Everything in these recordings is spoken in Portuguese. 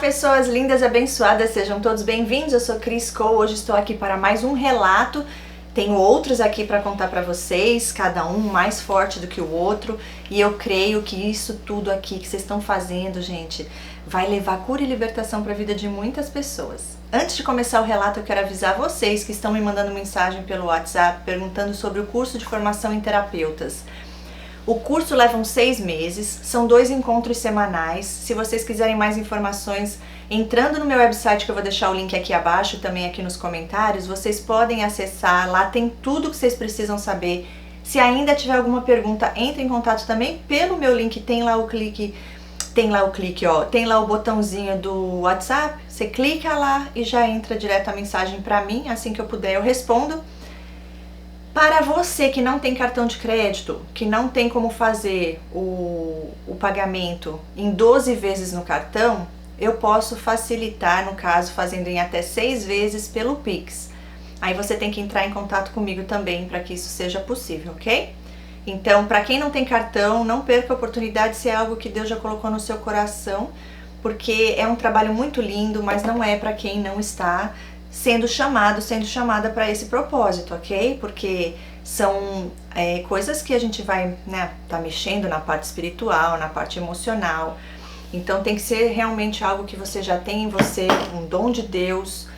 pessoas lindas, abençoadas, sejam todos bem-vindos. Eu sou Cris Cole, hoje estou aqui para mais um relato. Tenho outros aqui para contar para vocês, cada um mais forte do que o outro, e eu creio que isso tudo aqui que vocês estão fazendo, gente, vai levar cura e libertação para a vida de muitas pessoas. Antes de começar o relato, eu quero avisar vocês que estão me mandando mensagem pelo WhatsApp perguntando sobre o curso de formação em terapeutas. O curso leva uns 6 meses, são 2 encontros semanais. Se vocês quiserem mais informações, entrando no meu website, que eu vou deixar o link aqui abaixo, também aqui nos comentários, vocês podem acessar, lá tem tudo que vocês precisam saber. Se ainda tiver alguma pergunta, entre em contato também pelo meu link, tem lá o botãozinho do WhatsApp, você clica lá e já entra direto a mensagem para mim, assim que eu puder eu respondo. Para você que não tem cartão de crédito, que não tem como fazer o pagamento em 12 vezes no cartão, eu posso facilitar, no caso, fazendo em até 6 vezes pelo Pix. Aí você tem que entrar em contato comigo também para que isso seja possível, ok? Então, para quem não tem cartão, não perca a oportunidade se é algo que Deus já colocou no seu coração, porque é um trabalho muito lindo, mas não é para quem não está sendo chamada para esse propósito, ok? Porque são coisas que a gente vai, tá mexendo na parte espiritual, na parte emocional. Então tem que ser realmente algo que você já tem em você, um dom de Deus.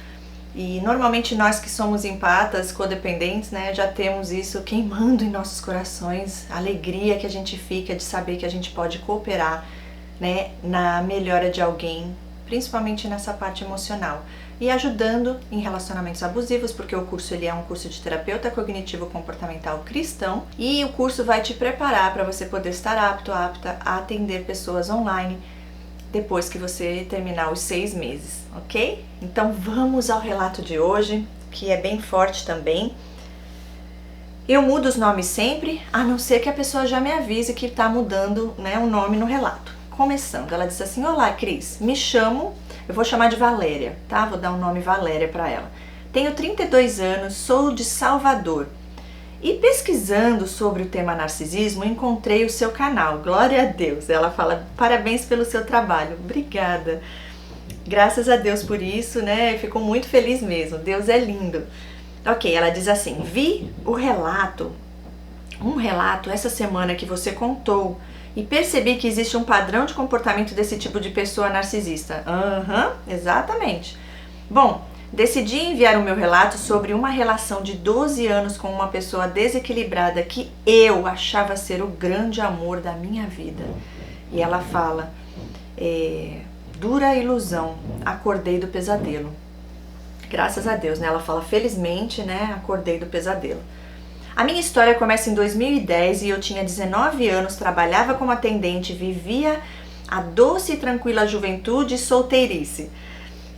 E normalmente nós que somos empatas, codependentes, já temos isso queimando em nossos corações, a alegria que a gente fica de saber que a gente pode cooperar, na melhora de alguém, principalmente nessa parte emocional. E ajudando em relacionamentos abusivos, porque o curso ele é um curso de terapeuta cognitivo-comportamental cristão, e o curso vai te preparar para você poder estar apta a atender pessoas online depois que você terminar os 6 meses, ok? Então vamos ao relato de hoje, que é bem forte também. Eu mudo os nomes sempre, a não ser que a pessoa já me avise que está mudando o nome no relato. Começando, ela disse assim: olá Cris, me chamo, eu vou chamar de Valéria, tá? Vou dar o nome Valéria para ela. Tenho 32 anos, sou de Salvador. E pesquisando sobre o tema narcisismo, encontrei o seu canal. Glória a Deus. Ela fala: parabéns pelo seu trabalho. Obrigada. Graças a Deus por isso, Fico muito feliz mesmo. Deus é lindo. Ok, ela diz assim: vi um relato essa semana que você contou e percebi que existe um padrão de comportamento desse tipo de pessoa narcisista. Exatamente. Bom, decidi enviar o meu relato sobre uma relação de 12 anos com uma pessoa desequilibrada que eu achava ser o grande amor da minha vida. E ela fala: dura ilusão, acordei do pesadelo. Graças a Deus, Ela fala: felizmente, acordei do pesadelo. A minha história começa em 2010 e eu tinha 19 anos, trabalhava como atendente, vivia a doce e tranquila juventude e solteirice.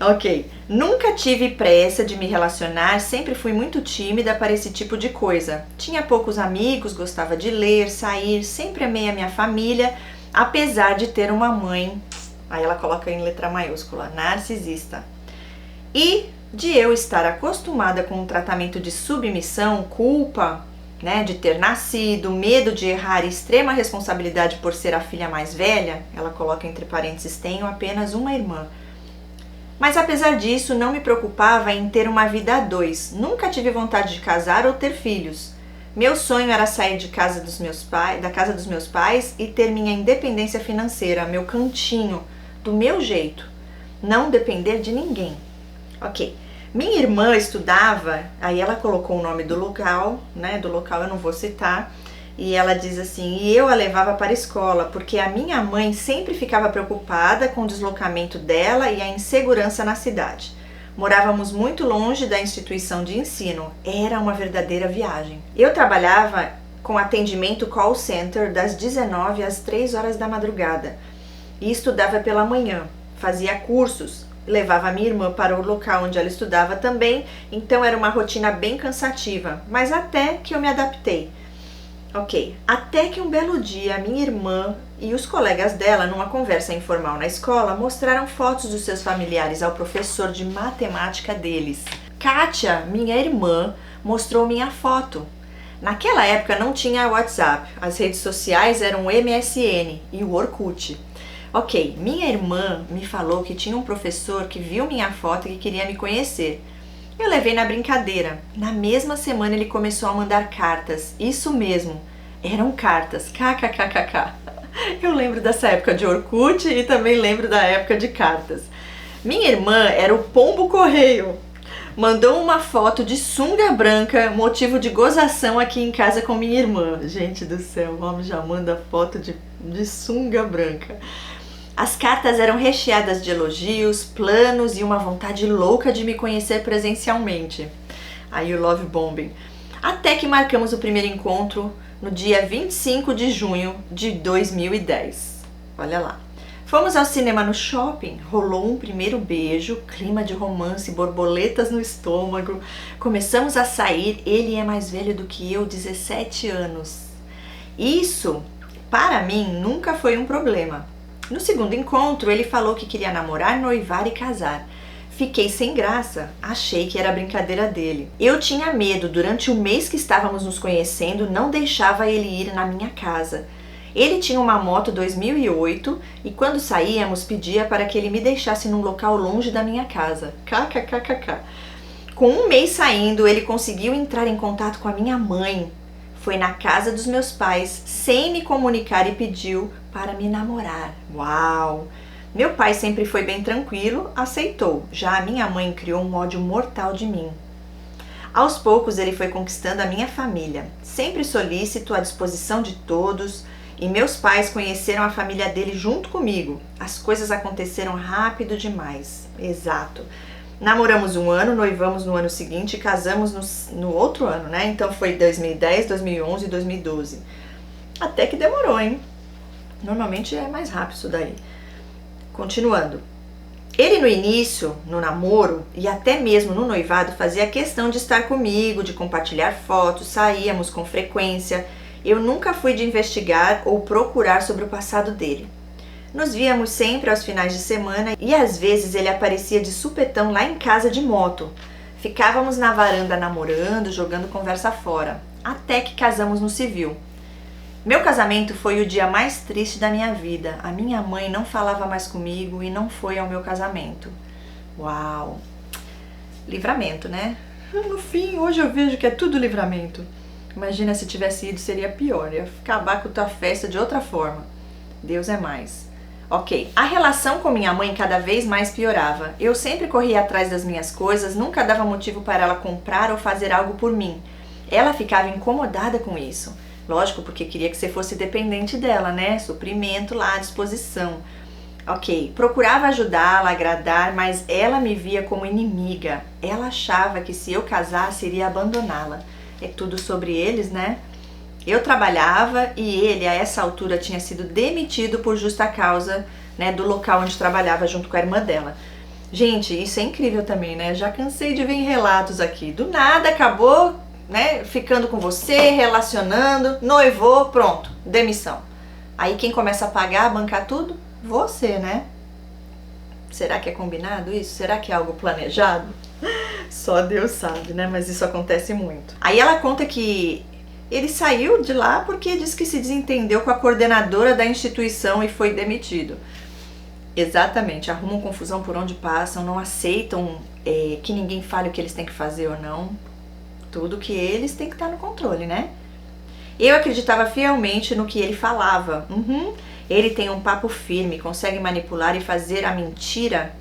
Ok, nunca tive pressa de me relacionar, sempre fui muito tímida para esse tipo de coisa. Tinha poucos amigos, gostava de ler, sair, sempre amei a minha família, apesar de ter uma mãe, aí ela coloca em letra maiúscula, narcisista. E de eu estar acostumada com um tratamento de submissão, culpa, de ter nascido, medo de errar e extrema responsabilidade por ser a filha mais velha, ela coloca entre parênteses, tenho apenas uma irmã. Mas apesar disso, não me preocupava em ter uma vida a 2, nunca tive vontade de casar ou ter filhos. Meu sonho era sair da casa dos meus pais e ter minha independência financeira, meu cantinho, do meu jeito, não depender de ninguém. Ok. Minha irmã estudava, aí ela colocou o nome do local, do local eu não vou citar, e ela diz assim: e eu a levava para a escola, porque a minha mãe sempre ficava preocupada com o deslocamento dela e a insegurança na cidade. Morávamos muito longe da instituição de ensino, era uma verdadeira viagem. Eu trabalhava com atendimento call center das 19 às 3 horas da madrugada e estudava pela manhã, fazia cursos, levava a minha irmã para o local onde ela estudava também, então era uma rotina bem cansativa, mas até que eu me adaptei. Ok, até que um belo dia, minha irmã e os colegas dela, numa conversa informal na escola, mostraram fotos dos seus familiares ao professor de matemática deles. Kátia, minha irmã, mostrou minha foto. Naquela época não tinha WhatsApp, as redes sociais eram o MSN e o Orkut. Ok, minha irmã me falou que tinha um professor que viu minha foto e que queria me conhecer. Eu levei na brincadeira. Na mesma semana ele começou a mandar cartas. Isso mesmo, eram cartas. KKKKK. Eu lembro dessa época de Orkut e também lembro da época de cartas. Minha irmã era o pombo correio. Mandou uma foto de sunga branca, motivo de gozação aqui em casa com minha irmã. Gente do céu, o homem já manda foto de sunga branca. As cartas eram recheadas de elogios, planos e uma vontade louca de me conhecer presencialmente. Aí o love bombing. Até que marcamos o primeiro encontro no dia 25 de junho de 2010. Olha lá. Fomos ao cinema no shopping, rolou um primeiro beijo, clima de romance, borboletas no estômago. Começamos a sair, ele é mais velho do que eu, 17 anos. Isso, para mim, nunca foi um problema. No segundo encontro, ele falou que queria namorar, noivar e casar. Fiquei sem graça, achei que era brincadeira dele. Eu tinha medo, durante o mês que estávamos nos conhecendo, não deixava ele ir na minha casa. Ele tinha uma moto 2008 e quando saíamos pedia para que ele me deixasse num local longe da minha casa. KKKKK. Com um mês saindo, ele conseguiu entrar em contato com a minha mãe. Foi na casa dos meus pais, sem me comunicar e pediu para me namorar. Uau! Meu pai sempre foi bem tranquilo, aceitou. Já a minha mãe criou um ódio mortal de mim. Aos poucos ele foi conquistando a minha família, sempre solícito, à disposição de todos, e meus pais conheceram a família dele junto comigo. As coisas aconteceram rápido demais. Exato. Namoramos um ano, noivamos no ano seguinte e casamos no outro ano, né? Então foi 2010, 2011 e 2012. Até que demorou, hein? Normalmente é mais rápido isso daí. Continuando. Ele no início, no namoro e até mesmo no noivado fazia questão de estar comigo, de compartilhar fotos, saíamos com frequência. Eu nunca fui de investigar ou procurar sobre o passado dele. Nos víamos sempre aos finais de semana e às vezes ele aparecia de supetão lá em casa de moto. Ficávamos na varanda namorando, jogando conversa fora, até que casamos no civil. Meu casamento foi o dia mais triste da minha vida. A minha mãe não falava mais comigo e não foi ao meu casamento. Uau! Livramento, né? No fim, hoje eu vejo que é tudo livramento. Imagina se tivesse ido, seria pior. Ia acabar com a tua festa de outra forma. Deus é mais. Ok, a relação com minha mãe cada vez mais piorava. Eu sempre corria atrás das minhas coisas, nunca dava motivo para ela comprar ou fazer algo por mim. Ela ficava incomodada com isso. Lógico, porque queria que você fosse dependente dela, né? Suprimento lá à disposição. Ok, procurava ajudá-la, agradar, mas ela me via como inimiga. Ela achava que se eu casasse, iria abandoná-la. É tudo sobre eles, né? Eu trabalhava e ele, a essa altura, tinha sido demitido por justa causa, né, do local onde trabalhava junto com a irmã dela. Gente, isso é incrível também, né? Já cansei de ver em relatos aqui. Do nada, acabou, né, ficando com você, relacionando, noivou, pronto, demissão. Aí quem começa a pagar, a bancar tudo? Você, né? Será que é combinado isso? Será que é algo planejado? Só Deus sabe, né? Mas isso acontece muito. Aí ela conta que ele saiu de lá porque disse que se desentendeu com a coordenadora da instituição e foi demitido. Exatamente, arrumam confusão por onde passam, não aceitam que ninguém fale o que eles têm que fazer ou não. Tudo que eles têm que estar no controle, né? Eu acreditava fielmente no que ele falava. Ele tem um papo firme, consegue manipular e fazer a mentira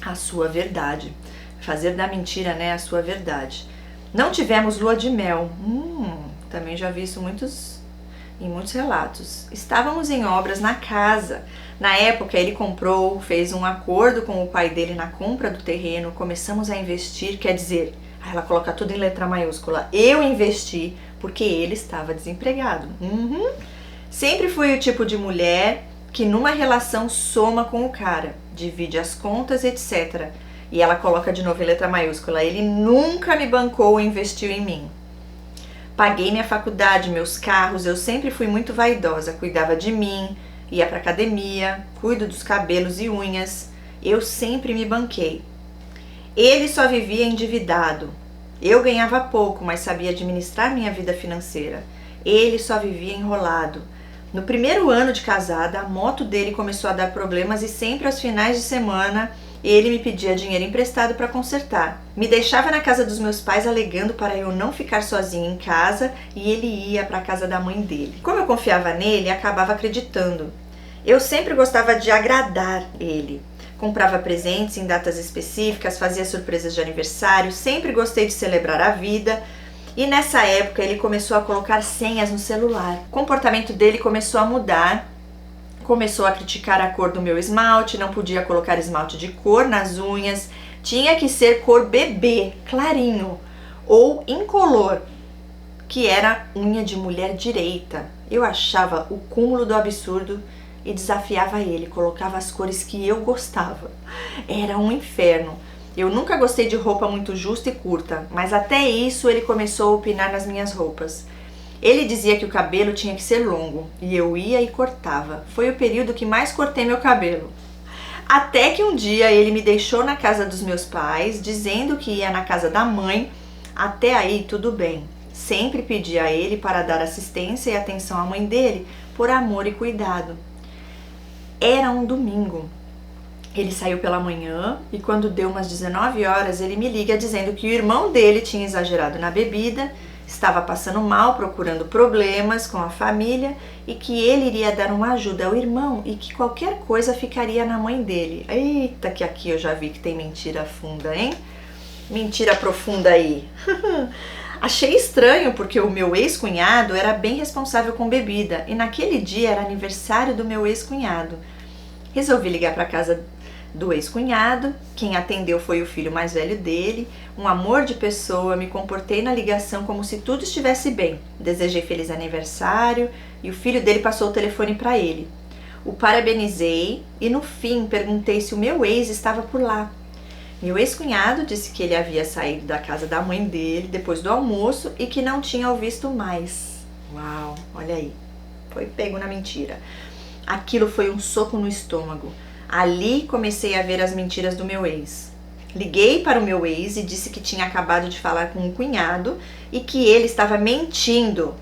a sua verdade. Fazer da mentira, né, a sua verdade. Não tivemos lua de mel. Também já vi isso em muitos relatos. Estávamos em obras na casa. Na época ele comprou, fez um acordo com o pai dele na compra do terreno. Começamos a investir, quer dizer, ela coloca tudo em letra maiúscula. Eu investi porque ele estava desempregado. Sempre fui o tipo de mulher que numa relação soma com o cara, divide as contas, etc. E ela coloca de novo em letra maiúscula. Ele nunca me bancou ou investiu em mim. Paguei minha faculdade, meus carros, eu sempre fui muito vaidosa, cuidava de mim, ia pra academia, cuido dos cabelos e unhas, eu sempre me banquei. Ele só vivia endividado. Eu ganhava pouco, mas sabia administrar minha vida financeira. Ele só vivia enrolado. No primeiro ano de casada, a moto dele começou a dar problemas e sempre aos finais de semana ele me pedia dinheiro emprestado para consertar. Me deixava na casa dos meus pais alegando para eu não ficar sozinha em casa e ele ia para a casa da mãe dele. Como eu confiava nele, acabava acreditando. Eu sempre gostava de agradar ele. Comprava presentes em datas específicas, fazia surpresas de aniversário, sempre gostei de celebrar a vida. E nessa época ele começou a colocar senhas no celular. O comportamento dele começou a mudar. Começou a criticar a cor do meu esmalte, não podia colocar esmalte de cor nas unhas, tinha que ser cor bebê, clarinho, ou incolor, que era unha de mulher direita. Eu achava o cúmulo do absurdo e desafiava ele, colocava as cores que eu gostava. Era um inferno. Eu nunca gostei de roupa muito justa e curta, mas até isso ele começou a opinar nas minhas roupas. Ele dizia que o cabelo tinha que ser longo e eu ia e cortava. Foi o período que mais cortei meu cabelo. Até que um dia ele me deixou na casa dos meus pais, dizendo que ia na casa da mãe. Até aí tudo bem. Sempre pedi a ele para dar assistência e atenção à mãe dele, por amor e cuidado. Era um domingo. Ele saiu pela manhã e quando deu umas 19 horas ele me liga dizendo que o irmão dele tinha exagerado na bebida, estava passando mal, procurando problemas com a família e que ele iria dar uma ajuda ao irmão e que qualquer coisa ficaria na mãe dele. Eita, que aqui eu já vi que tem mentira funda, hein? Mentira profunda aí. Achei estranho porque o meu ex-cunhado era bem responsável com bebida e naquele dia era aniversário do meu ex-cunhado. Resolvi ligar para casa do ex-cunhado, quem atendeu foi o filho mais velho dele, um amor de pessoa, me comportei na ligação como se tudo estivesse bem, desejei feliz aniversário e o filho dele passou o telefone para ele. O parabenizei e no fim perguntei se o meu ex estava por lá. Meu ex-cunhado disse que ele havia saído da casa da mãe dele depois do almoço e que não tinha o visto mais. Uau, olha aí, foi pego na mentira. Aquilo foi um soco no estômago. Ali comecei a ver as mentiras do meu ex. Liguei para o meu ex e disse que tinha acabado de falar com um cunhado e que ele estava mentindo.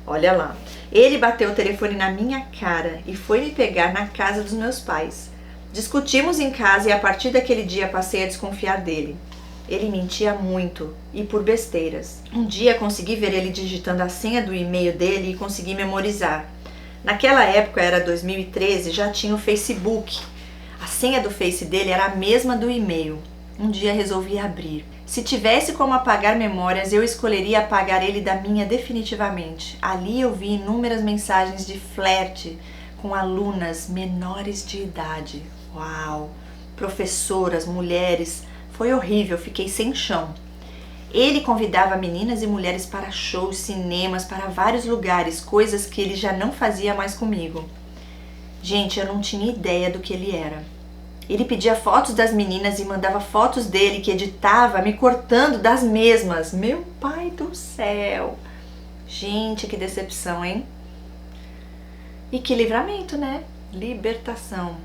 Olha lá, ele bateu o telefone na minha cara e foi me pegar na casa dos meus pais. Discutimos em casa e a partir daquele dia passei a desconfiar dele. Ele mentia muito e por besteiras. Um dia consegui ver ele digitando a senha do e-mail dele e consegui memorizar. Naquela época, era 2013, já tinha o Facebook. A senha do Face dele era a mesma do e-mail. Um dia resolvi abrir. Se tivesse como apagar memórias, eu escolheria apagar ele da minha definitivamente. Ali eu vi inúmeras mensagens de flerte com alunas menores de idade. Uau! Professoras, mulheres. Foi horrível, fiquei sem chão. Ele convidava meninas e mulheres para shows, cinemas, para vários lugares, coisas que ele já não fazia mais comigo. Gente, eu não tinha ideia do que ele era. Ele pedia fotos das meninas e mandava fotos dele que editava, me cortando das mesmas. Meu pai do céu! Gente, que decepção, hein? E que livramento, né? Libertação.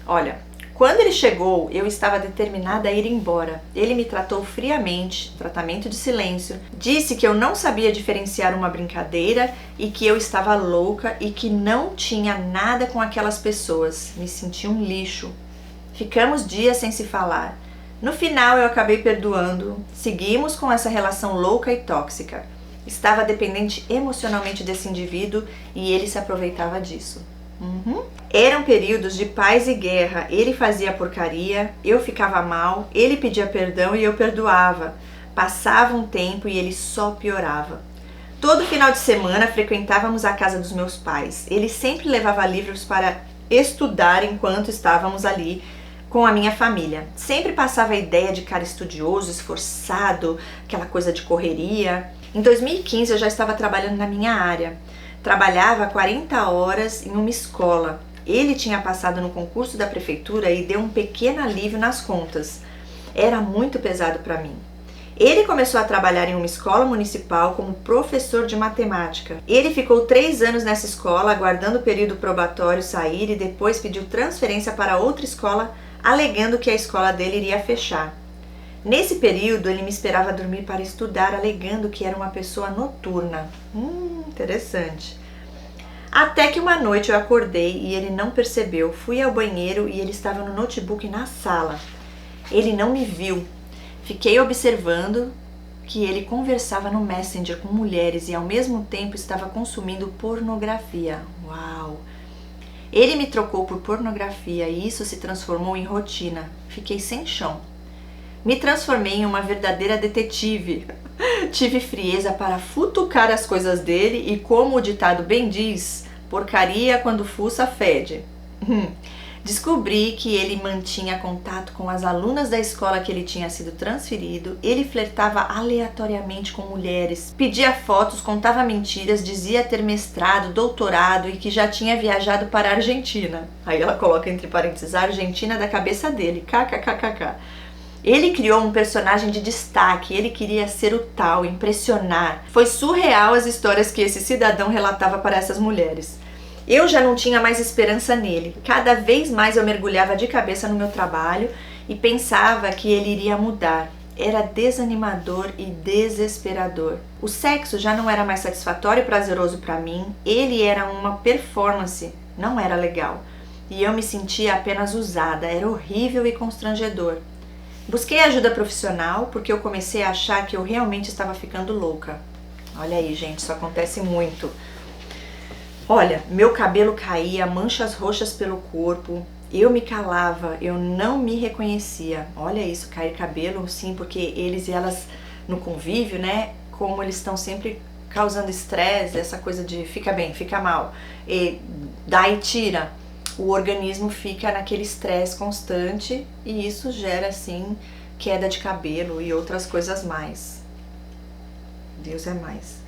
Olha, quando ele chegou, eu estava determinada a ir embora. Ele me tratou friamente, tratamento de silêncio, disse que eu não sabia diferenciar uma brincadeira e que eu estava louca e que não tinha nada com aquelas pessoas. Me senti um lixo. Ficamos dias sem se falar. No final eu acabei perdoando, seguimos com essa relação louca e tóxica. Estava dependente emocionalmente desse indivíduo e ele se aproveitava disso. Eram períodos de paz e guerra. Ele fazia porcaria, eu ficava mal, ele pedia perdão e eu perdoava. Passava um tempo e ele só piorava. Todo final de semana frequentávamos a casa dos meus pais. Ele sempre levava livros para estudar enquanto estávamos ali com a minha família. Sempre passava a ideia de cara estudioso, esforçado, aquela coisa de correria. Em 2015 eu já estava trabalhando na minha área. Trabalhava 40 horas em uma escola. Ele tinha passado no concurso da prefeitura e deu um pequeno alívio nas contas. Era muito pesado para mim. Ele começou a trabalhar em uma escola municipal como professor de matemática. Ele ficou 3 anos nessa escola, aguardando o período probatório sair e depois pediu transferência para outra escola, alegando que a escola dele iria fechar. Nesse período, ele me esperava dormir para estudar, alegando que era uma pessoa noturna. Interessante. Até que uma noite eu acordei e ele não percebeu. Fui ao banheiro e ele estava no notebook na sala. Ele não me viu. Fiquei observando que ele conversava no Messenger com mulheres e ao mesmo tempo estava consumindo pornografia. Uau! Ele me trocou por pornografia e isso se transformou em rotina. Fiquei sem chão. Me transformei em uma verdadeira detetive. Tive frieza para futucar as coisas dele e, como o ditado bem diz, porcaria quando fuça fede. Descobri que ele mantinha contato com as alunas da escola que ele tinha sido transferido, ele flertava aleatoriamente com mulheres, pedia fotos, contava mentiras, dizia ter mestrado, doutorado e que já tinha viajado para a Argentina. Aí ela coloca entre parênteses, a Argentina da cabeça dele, kkkk. Ele criou um personagem de destaque, ele queria ser o tal, impressionar. Foi surreal as histórias que esse cidadão relatava para essas mulheres. Eu já não tinha mais esperança nele. Cada vez mais eu mergulhava de cabeça no meu trabalho e pensava que ele iria mudar. Era desanimador e desesperador. O sexo já não era mais satisfatório e prazeroso para mim. Ele era uma performance, não era legal. E eu me sentia apenas usada, era horrível e constrangedor. Busquei ajuda profissional porque eu comecei a achar que eu realmente estava ficando louca. Olha aí, gente, isso acontece muito. Olha, meu cabelo caía, manchas roxas pelo corpo, eu me calava, eu não me reconhecia. Olha isso, cair cabelo, sim, porque eles e elas no convívio, né, como eles estão sempre causando estresse, essa coisa de fica bem, fica mal, e dá e tira. O organismo fica naquele estresse constante e isso gera, assim, queda de cabelo e outras coisas mais. Deus é mais.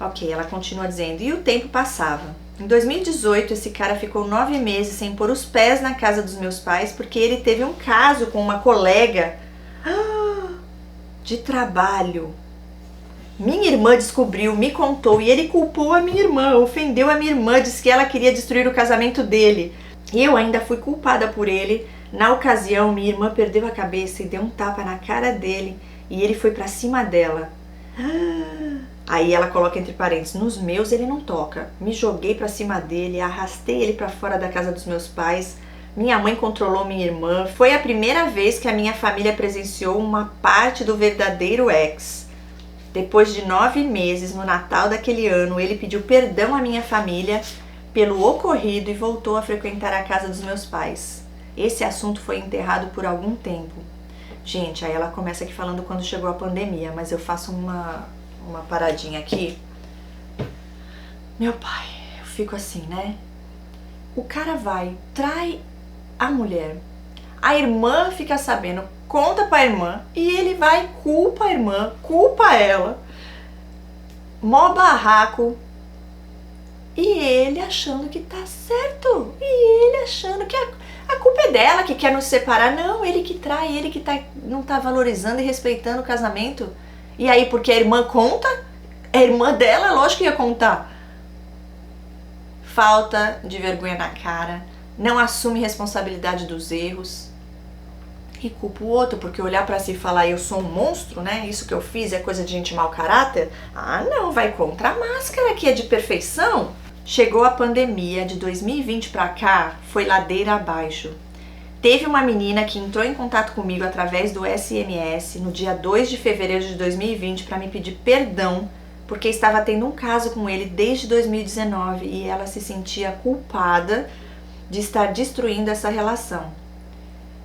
Ok, ela continua dizendo, e o tempo passava. Em 2018, esse cara ficou 9 meses sem pôr os pés na casa dos meus pais porque ele teve um caso com uma colega de trabalho. Minha irmã descobriu, me contou e ele culpou a minha irmã, ofendeu a minha irmã, disse que ela queria destruir o casamento dele. Eu ainda fui culpada por ele. Na ocasião, minha irmã perdeu a cabeça e deu um tapa na cara dele e ele foi pra cima dela. Aí ela coloca entre parênteses, nos meus ele não toca. Me joguei pra cima dele, arrastei ele pra fora da casa dos meus pais. Minha mãe controlou minha irmã. Foi a primeira vez que a minha família presenciou uma parte do verdadeiro ex. Depois de 9 meses, no Natal daquele ano, ele pediu perdão à minha família pelo ocorrido e voltou a frequentar a casa dos meus pais. Esse assunto foi enterrado por algum tempo. Gente, aí ela começa aqui falando quando chegou a pandemia, mas eu faço uma paradinha aqui. Meu pai, eu fico assim, né? O cara vai, trai a mulher. A irmã fica sabendo, conta pra irmã e ele vai, culpa a irmã, culpa ela. Mó barraco. E ele achando que tá certo. E ele achando que a culpa é dela, que quer nos separar. Não, ele que trai, ele que não tá valorizando e respeitando o casamento. E aí, porque a irmã conta, a irmã dela, lógico que ia contar. Falta de vergonha na cara, não assume responsabilidade dos erros e culpa o outro, porque olhar pra si e falar eu sou um monstro, né? Isso que eu fiz é coisa de gente mau caráter. Ah, não, vai contra a máscara que é de perfeição. Chegou a pandemia de 2020 pra cá, foi ladeira abaixo. Teve uma menina que entrou em contato comigo através do SMS no dia 2 de fevereiro de 2020 para me pedir perdão porque estava tendo um caso com ele desde 2019 e ela se sentia culpada de estar destruindo essa relação.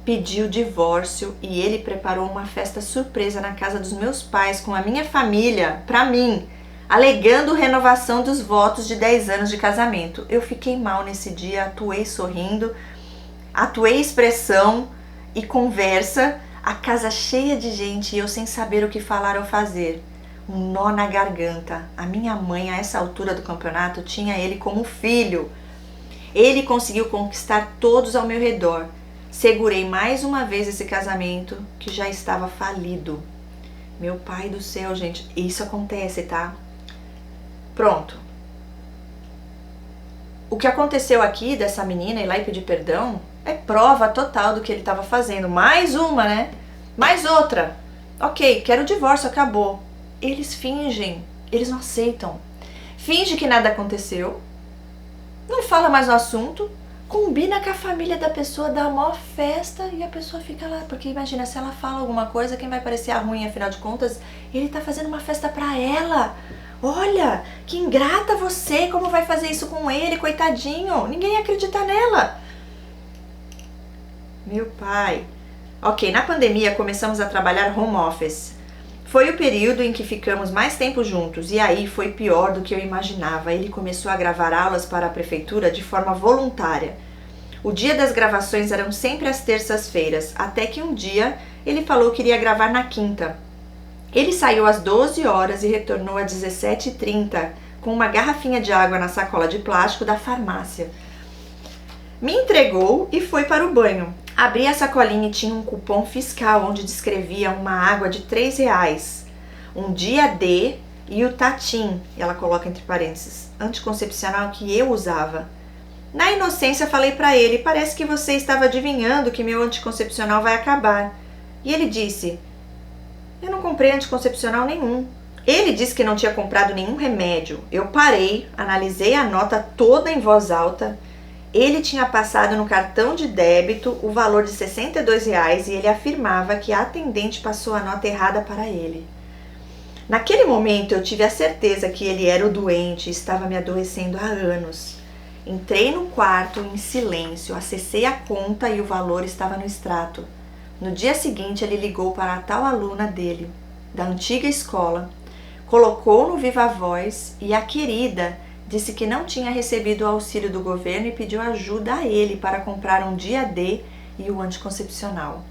Pediu divórcio e ele preparou uma festa surpresa na casa dos meus pais com a minha família, para mim, alegando renovação dos votos de 10 anos de casamento. Eu fiquei mal nesse dia, atuei sorrindo, atuei expressão e conversa, a casa cheia de gente e eu sem saber o que falar ou fazer. Um nó na garganta. A minha mãe, a essa altura do campeonato, tinha ele como filho. Ele conseguiu conquistar todos ao meu redor. Segurei mais uma vez esse casamento que já estava falido. Meu pai do céu, gente, isso acontece, tá? Pronto. O que aconteceu aqui dessa menina ir lá e pedir perdão é prova total do que ele estava fazendo. Mais uma, né? Mais outra. Ok, quero o divórcio, acabou. Eles fingem, eles não aceitam. Finge que nada aconteceu, não fala mais no assunto, combina com a família da pessoa, dá a maior festa e a pessoa fica lá. Porque imagina, se ela fala alguma coisa, quem vai parecer a ruim, afinal de contas, ele tá fazendo uma festa pra ela. Olha, que ingrata você, como vai fazer isso com ele, coitadinho, ninguém acredita nela. Meu pai. Ok, na pandemia começamos a trabalhar home office. Foi o período em que ficamos mais tempo juntos e aí foi pior do que eu imaginava. Ele começou a gravar aulas para a prefeitura de forma voluntária. O dia das gravações eram sempre às terças-feiras, até que um dia ele falou que iria gravar na quinta. Ele saiu às 12 horas e retornou às 17h30 com uma garrafinha de água na sacola de plástico da farmácia. Me entregou e foi para o banho. Abri a sacolinha e tinha um cupom fiscal onde descrevia uma água de R$3, um dia D e o Tatim, ela coloca entre parênteses, anticoncepcional que eu usava. Na inocência falei para ele, parece que você estava adivinhando que meu anticoncepcional vai acabar. E ele disse, eu não comprei anticoncepcional nenhum. Ele disse que não tinha comprado nenhum remédio. Eu parei, analisei a nota toda em voz alta. Ele tinha passado no cartão de débito o valor de R$62 e ele afirmava que a atendente passou a nota errada para ele. Naquele momento eu tive a certeza que ele era o doente e estava me adoecendo há anos. Entrei no quarto em silêncio, acessei a conta e o valor estava no extrato. No dia seguinte ele ligou para a tal aluna dele, da antiga escola, colocou no Viva Voz e a querida disse que não tinha recebido o auxílio do governo e pediu ajuda a ele para comprar um dia D e o anticoncepcional.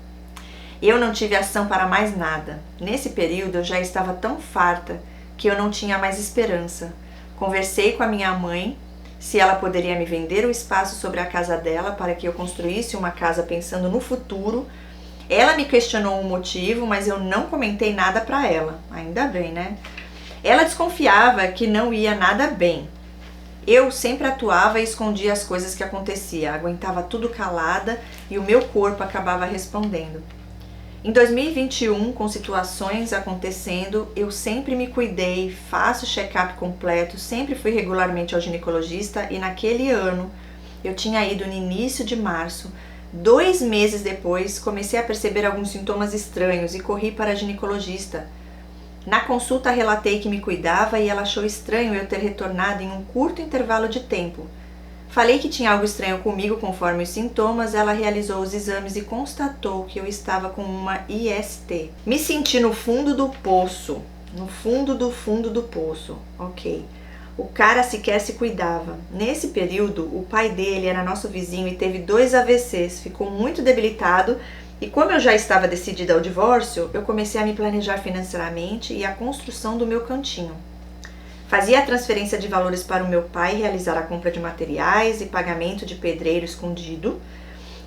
Eu não tive ação para mais nada. Nesse período eu já estava tão farta que eu não tinha mais esperança. Conversei com a minha mãe se ela poderia me vender o espaço sobre a casa dela para que eu construísse uma casa pensando no futuro. Ela me questionou o motivo, mas eu não comentei nada para ela. Ainda bem, né? Ela desconfiava que não ia nada bem. Eu sempre atuava e escondia as coisas que aconteciam, aguentava tudo calada e o meu corpo acabava respondendo. Em 2021, com situações acontecendo, eu sempre me cuidei, faço check-up completo, sempre fui regularmente ao ginecologista e naquele ano, eu tinha ido no início de março, 2 meses depois, comecei a perceber alguns sintomas estranhos e corri para a ginecologista. Na consulta relatei que me cuidava e ela achou estranho eu ter retornado em um curto intervalo de tempo. Falei que tinha algo estranho comigo conforme os sintomas, ela realizou os exames e constatou que eu estava com uma IST. Me senti no fundo do poço, fundo do poço, ok. O cara sequer se cuidava. Nesse período, o pai dele era nosso vizinho e teve 2 AVCs, ficou muito debilitado. E como eu já estava decidida ao divórcio, eu comecei a me planejar financeiramente e a construção do meu cantinho. Fazia a transferência de valores para o meu pai realizar a compra de materiais e pagamento de pedreiro escondido,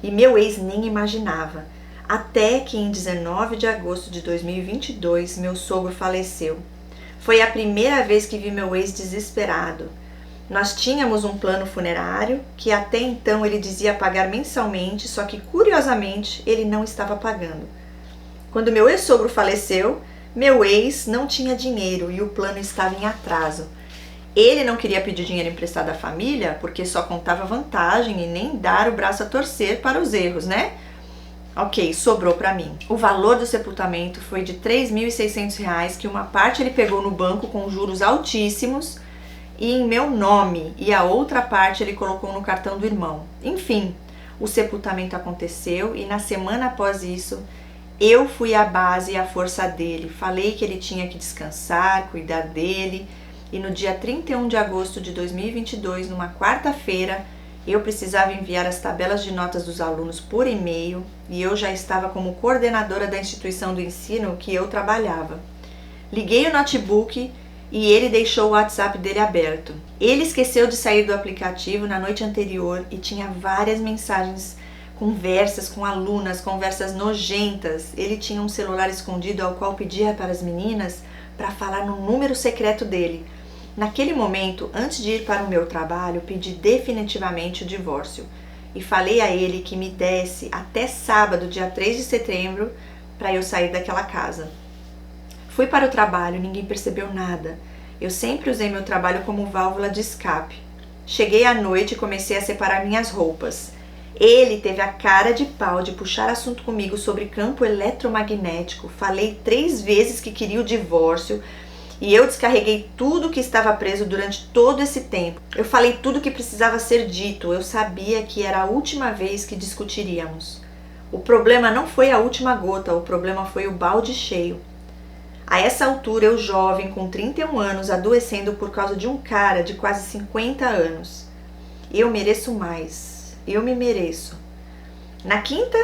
e meu ex nem imaginava. Até que em 19 de agosto de 2022, meu sogro faleceu. Foi a primeira vez que vi meu ex desesperado. Nós tínhamos um plano funerário que até então ele dizia pagar mensalmente, só que curiosamente ele não estava pagando. Quando meu ex-sogro faleceu, meu ex não tinha dinheiro e o plano estava em atraso. Ele não queria pedir dinheiro emprestado à família porque só contava vantagem e nem dar o braço a torcer para os erros, né? Ok, sobrou para mim. O valor do sepultamento foi de R$3.600, que uma parte ele pegou no banco com juros altíssimos e em meu nome, e a outra parte ele colocou no cartão do irmão. Enfim, o sepultamento aconteceu e na semana após isso, eu fui a base e a força dele. Falei que ele tinha que descansar, cuidar dele, e no dia 31 de agosto de 2022, numa quarta-feira, eu precisava enviar as tabelas de notas dos alunos por e-mail e eu já estava como coordenadora da instituição do ensino que eu trabalhava. Liguei o notebook e ele deixou o WhatsApp dele aberto. Ele esqueceu de sair do aplicativo na noite anterior e tinha várias mensagens, conversas com alunas, conversas nojentas. Ele tinha um celular escondido ao qual pedia para as meninas para falar no número secreto dele. Naquele momento, antes de ir para o meu trabalho, pedi definitivamente o divórcio e falei a ele que me desse até sábado, dia 3 de setembro, para eu sair daquela casa. Fui para o trabalho, ninguém percebeu nada. Eu sempre usei meu trabalho como válvula de escape. Cheguei à noite e comecei a separar minhas roupas. Ele teve a cara de pau de puxar assunto comigo sobre campo eletromagnético. Falei 3 vezes que queria o divórcio e eu descarreguei tudo que estava preso durante todo esse tempo. Eu falei tudo que precisava ser dito. Eu sabia que era a última vez que discutiríamos. O problema não foi a última gota, o problema foi o balde cheio. A essa altura, eu jovem, com 31 anos, adoecendo por causa de um cara de quase 50 anos. Eu mereço mais. Eu me mereço. Na quinta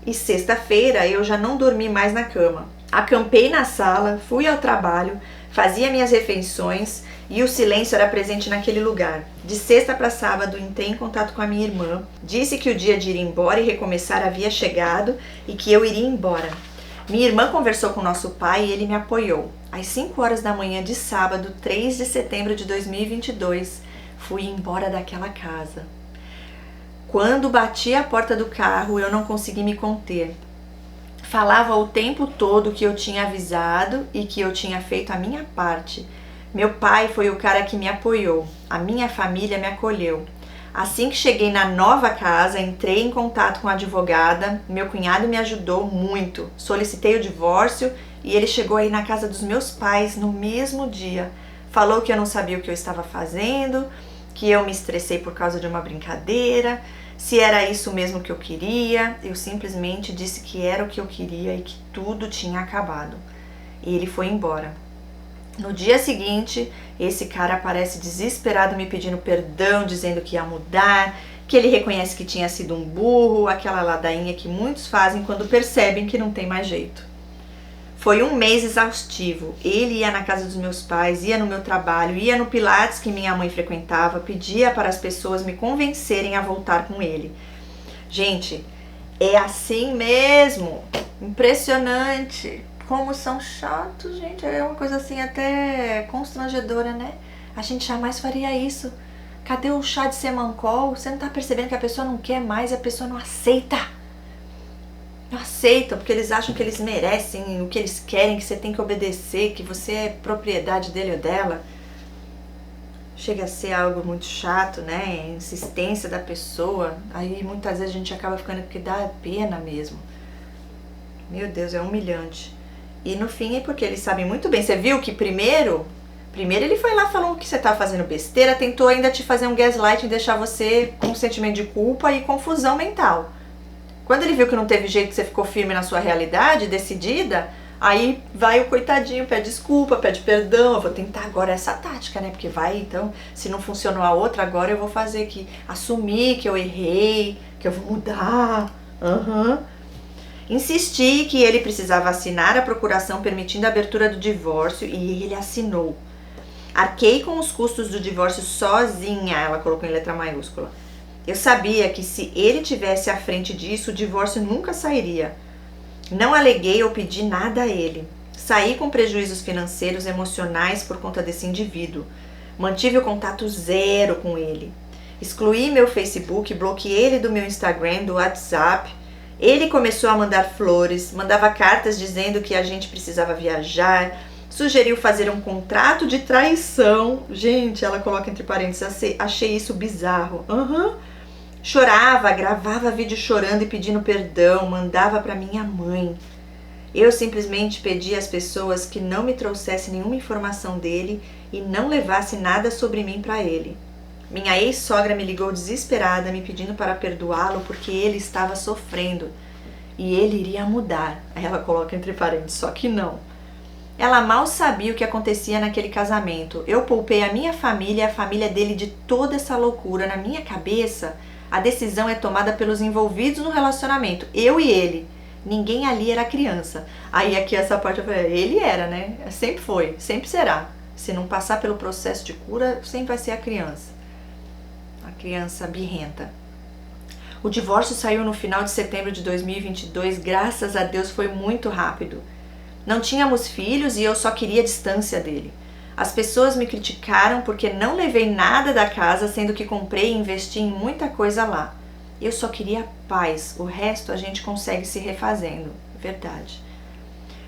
e sexta-feira, eu já não dormi mais na cama. Acampei na sala, fui ao trabalho, fazia minhas refeições e o silêncio era presente naquele lugar. De sexta para sábado, entrei em contato com a minha irmã, disse que o dia de ir embora e recomeçar havia chegado e que eu iria embora. Minha irmã conversou com nosso pai e ele me apoiou. Às 5 horas da manhã de sábado, 3 de setembro de 2022, fui embora daquela casa. Quando bati a porta do carro, eu não consegui me conter. Falava o tempo todo que eu tinha avisado e que eu tinha feito a minha parte. Meu pai foi o cara que me apoiou. A minha família me acolheu. Assim que cheguei na nova casa, entrei em contato com a advogada. Meu cunhado me ajudou muito. Solicitei o divórcio e ele chegou aí na casa dos meus pais no mesmo dia. Falou que eu não sabia o que eu estava fazendo, que eu me estressei por causa de uma brincadeira, se era isso mesmo que eu queria. Eu simplesmente disse que era o que eu queria e que tudo tinha acabado. E ele foi embora. No dia seguinte, esse cara aparece desesperado me pedindo perdão, dizendo que ia mudar, que ele reconhece que tinha sido um burro, aquela ladainha que muitos fazem quando percebem que não tem mais jeito. Foi um mês exaustivo. Ele ia na casa dos meus pais, ia no meu trabalho, ia no Pilates que minha mãe frequentava, pedia para as pessoas me convencerem a voltar com ele. Gente, é assim mesmo. Impressionante. Como são chatos, gente. É uma coisa assim até constrangedora, né? A gente jamais faria isso. Cadê o chá de semancol? Você não tá percebendo que a pessoa não quer mais e a pessoa não aceita. Não aceitam, porque eles acham que eles merecem o que eles querem, que você tem que obedecer, que você é propriedade dele ou dela. Chega a ser algo muito chato, né? A insistência da pessoa. Aí muitas vezes a gente acaba ficando porque dá pena mesmo. Meu Deus, é humilhante. E no fim é porque eles sabem muito bem. Você viu que primeiro ele foi lá falando que você tá fazendo besteira, tentou ainda te fazer um gaslight e deixar você com um sentimento de culpa e confusão mental. Quando ele viu que não teve jeito, que você ficou firme na sua realidade, decidida, aí vai o coitadinho, pede desculpa, pede perdão. Eu vou tentar agora essa tática, né? Porque vai, então, se não funcionou a outra, agora eu vou fazer que assumir que eu errei, que eu vou mudar. Insisti que ele precisava assinar a procuração permitindo a abertura do divórcio e ele assinou. Arquei com os custos do divórcio sozinha, ela colocou em letra maiúscula. Eu sabia que se ele tivesse à frente disso, o divórcio nunca sairia. Não aleguei ou pedi nada a ele. Saí com prejuízos financeiros, emocionais por conta desse indivíduo. Mantive o contato zero com ele. Excluí meu Facebook, bloqueei ele do meu Instagram, do WhatsApp. Ele começou a mandar flores, mandava cartas dizendo que a gente precisava viajar, sugeriu fazer um contrato de traição. Gente, ela coloca entre parênteses, achei isso bizarro. Chorava, gravava vídeo chorando e pedindo perdão, mandava para minha mãe. Eu simplesmente pedi às pessoas que não me trouxessem nenhuma informação dele e não levasse nada sobre mim para ele. Minha ex-sogra me ligou desesperada, me pedindo para perdoá-lo porque ele estava sofrendo e ele iria mudar. Aí ela coloca entre parênteses, só que não. Ela mal sabia o que acontecia naquele casamento. Eu poupei a minha família e a família dele de toda essa loucura. Na minha cabeça, a decisão é tomada pelos envolvidos no relacionamento, eu e ele. Ninguém ali era criança. Aí aqui essa parte eu falei, ele era, né? Sempre foi, sempre será. Se não passar pelo processo de cura, sempre vai ser a criança. A criança birrenta. O divórcio saiu no final de setembro de 2022, graças a Deus foi muito rápido. Não tínhamos filhos e eu só queria a distância dele. As pessoas me criticaram porque não levei nada da casa, sendo que comprei e investi em muita coisa lá. Eu só queria paz, o resto a gente consegue se refazendo, verdade.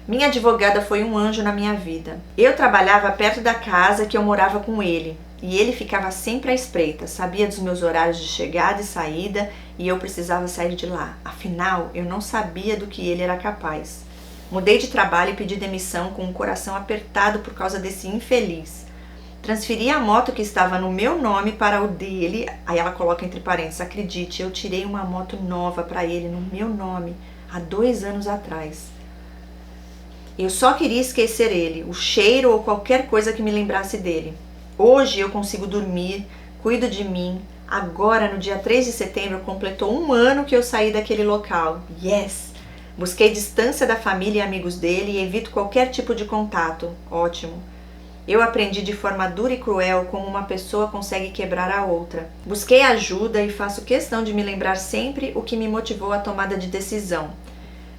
Minha advogada foi um anjo na minha vida. Eu trabalhava perto da casa que eu morava com ele. E ele ficava sempre à espreita, sabia dos meus horários de chegada e saída e eu precisava sair de lá. Afinal, eu não sabia do que ele era capaz. Mudei de trabalho e pedi demissão com o coração apertado por causa desse infeliz. Transferi a moto que estava no meu nome para o dele. Aí ela coloca entre parênteses, acredite, eu tirei uma moto nova para ele no meu nome há 2 anos atrás. Eu só queria esquecer ele, o cheiro ou qualquer coisa que me lembrasse dele. Hoje eu consigo dormir, cuido de mim. Agora, no dia 3 de setembro, completou 1 ano que eu saí daquele local. Yes! Busquei distância da família e amigos dele e evito qualquer tipo de contato. Ótimo! Eu aprendi de forma dura e cruel como uma pessoa consegue quebrar a outra. Busquei ajuda e faço questão de me lembrar sempre o que me motivou à tomada de decisão.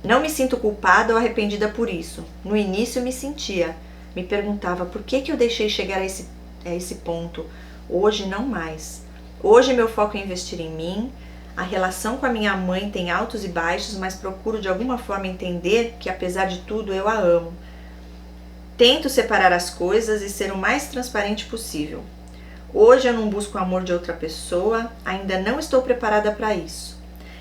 Não me sinto culpada ou arrependida por isso. No início me sentia. Me perguntava por que eu deixei chegar a esse ponto. Hoje não mais. Hoje meu foco é investir em mim. A relação com a minha mãe tem altos e baixos, mas procuro de alguma forma entender que apesar de tudo eu a amo. Tento separar as coisas e ser o mais transparente possível. Hoje eu não busco o amor de outra pessoa, ainda não estou preparada para isso.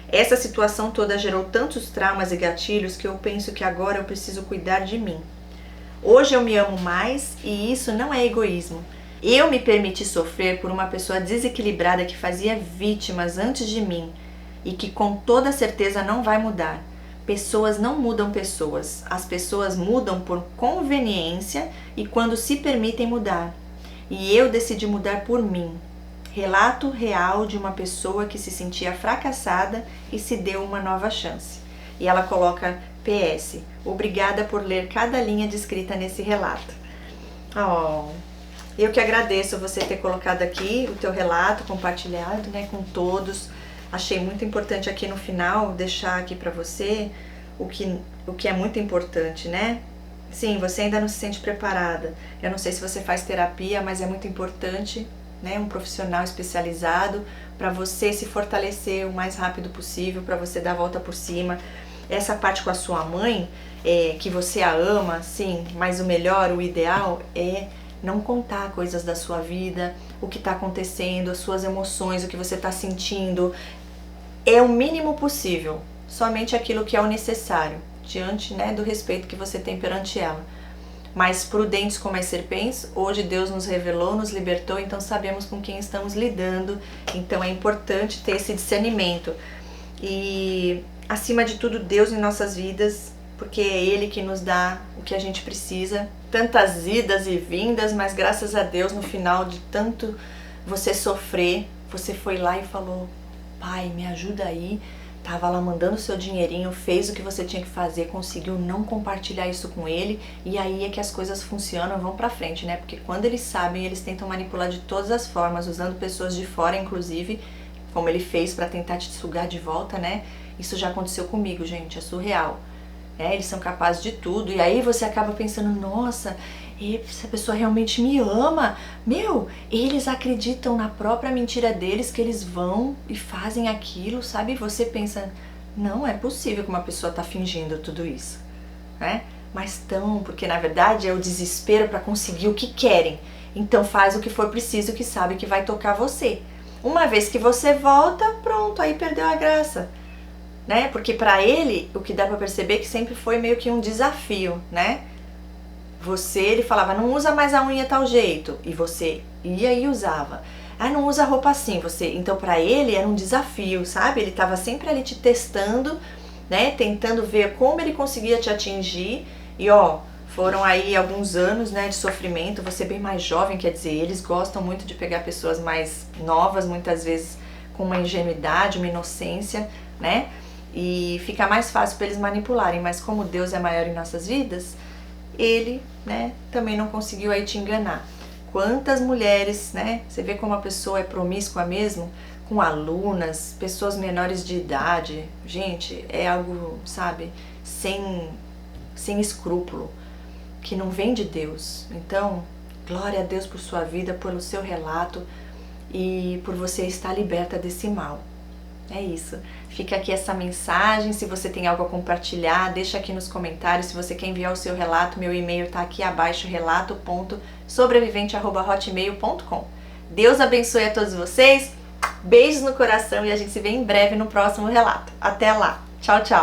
Essa situação toda gerou tantos traumas e gatilhos que eu penso que agora eu preciso cuidar de mim. Hoje eu me amo mais e isso não é egoísmo. Eu me permiti sofrer por uma pessoa desequilibrada que fazia vítimas antes de mim e que com toda certeza não vai mudar. Pessoas não mudam pessoas, as pessoas mudam por conveniência e quando se permitem mudar. E eu decidi mudar por mim. Relato real de uma pessoa que se sentia fracassada e se deu uma nova chance. E ela coloca PS, obrigada por ler cada linha descrita nesse relato. Eu que agradeço você ter colocado aqui o teu relato, compartilhado, né, com todos. Achei muito importante aqui no final deixar aqui para você o que é muito importante, né? Sim, você ainda não se sente preparada. Eu não sei se você faz terapia, mas é muito importante, né, um profissional especializado para você se fortalecer o mais rápido possível, para você dar a volta por cima. Essa parte com a sua mãe, que você a ama, sim, mas o melhor, o ideal é não contar coisas da sua vida, o que está acontecendo, as suas emoções, o que você está sentindo. É o mínimo possível, somente aquilo que é o necessário, diante, né, do respeito que você tem perante ela. Mas prudentes como as serpentes, hoje Deus nos revelou, nos libertou, então sabemos com quem estamos lidando, então é importante ter esse discernimento. E, acima de tudo, Deus em nossas vidas, porque é Ele que nos dá o que a gente precisa. Tantas idas e vindas, mas graças a Deus, no final de tanto você sofrer, você foi lá e falou, Pai, me ajuda aí. Tava lá mandando seu dinheirinho, fez o que você tinha que fazer, conseguiu não compartilhar isso com ele, e aí é que as coisas funcionam, vão pra frente, né? Porque quando eles sabem, eles tentam manipular de todas as formas, usando pessoas de fora, inclusive, como ele fez pra tentar te sugar de volta, né? Isso já aconteceu comigo, gente, é surreal. Eles são capazes de tudo, e aí você acaba pensando, nossa, essa pessoa realmente me ama. Eles acreditam na própria mentira deles, que eles vão e fazem aquilo, sabe? E você pensa, não é possível que uma pessoa tá fingindo tudo isso, né? Mas estão, porque na verdade é o desespero para conseguir o que querem. Então faz o que for preciso, que sabe que vai tocar você. Uma vez que você volta, pronto, aí perdeu a graça. Né? Porque pra ele, o que dá pra perceber é que sempre foi meio que um desafio, né? Ele falava, não usa mais a unha tal jeito, e você ia e usava. Não usa roupa assim, então pra ele era um desafio, sabe? Ele tava sempre ali te testando, né? Tentando ver como ele conseguia te atingir, e foram aí alguns anos, né, de sofrimento, você bem mais jovem, quer dizer, eles gostam muito de pegar pessoas mais novas, muitas vezes com uma ingenuidade, uma inocência, né? E fica mais fácil para eles manipularem, mas como Deus é maior em nossas vidas, ele, né, também não conseguiu aí te enganar. Quantas mulheres, né, você vê como a pessoa é promíscua mesmo, com alunas, pessoas menores de idade, gente, é algo, sabe, sem escrúpulo, que não vem de Deus. Então, glória a Deus por sua vida, pelo seu relato e por você estar liberta desse mal. É isso. Fica aqui essa mensagem. Se você tem algo a compartilhar, deixa aqui nos comentários. Se você quer enviar o seu relato, meu e-mail está aqui abaixo, relato.sobrevivente@hotmail.com. Deus abençoe a todos vocês, beijos no coração e a gente se vê em breve no próximo relato. Até lá, tchau, tchau!